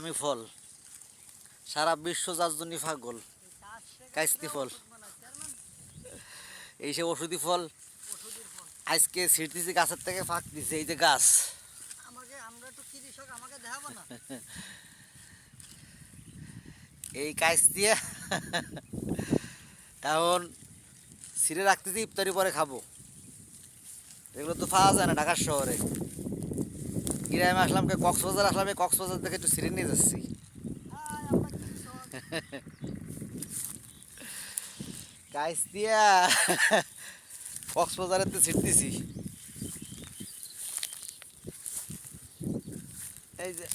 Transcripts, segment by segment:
দামি ফল, সারা বিশ্ব যার জন্য পাগল, কাইস্তি ফল। এই সে ওষুধি ফল আজকে ছিট দিছি গাছের থেকে ফাঁক দিছে, এই যে গাছ। এই কাইস দিয়ে এখন ছিঁড়ে রাখতেছি, ইফতারি পরে খাবো। এগুলো তো পাওয়া যায় না ঢাকার শহরে। গ্রামে আসলাম, কক্সবাজার আসলাম, এই কক্সবাজার থেকে একটু ছিঁড়ে নিয়ে যাচ্ছি। গাইস দিয়া কক্সবাজারের তো ছিটতেছি। এই যে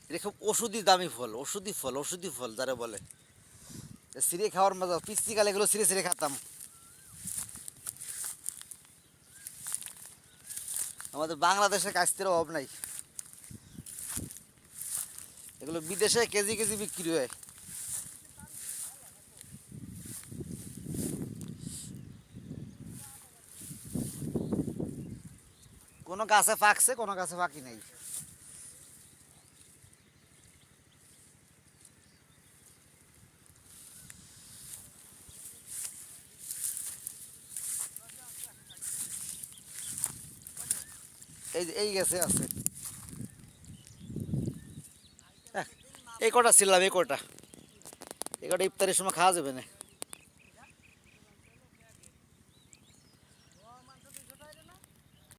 এটা খুব ওষুধি দামি ফল, ওষুধি ফল, ওষুধি ফল যারা বলে। ছিঁড়ে খাওয়ার মজা, পিস্তিকালে এগুলো ছিঁড়ে ছিঁড়ে খেতাম। আমাদের বাংলাদেশে কাস্তের অভাব নাই, এগুলো বিদেশে কেজি কেজি বিক্রি হয়। কোনো গাছে পাকছে, কোনো গাছে পাকি নাই। এই গেছে আছে, এই কটা ছিলাম, এই কটা ইফতারের সময় খাওয়া যাবে না।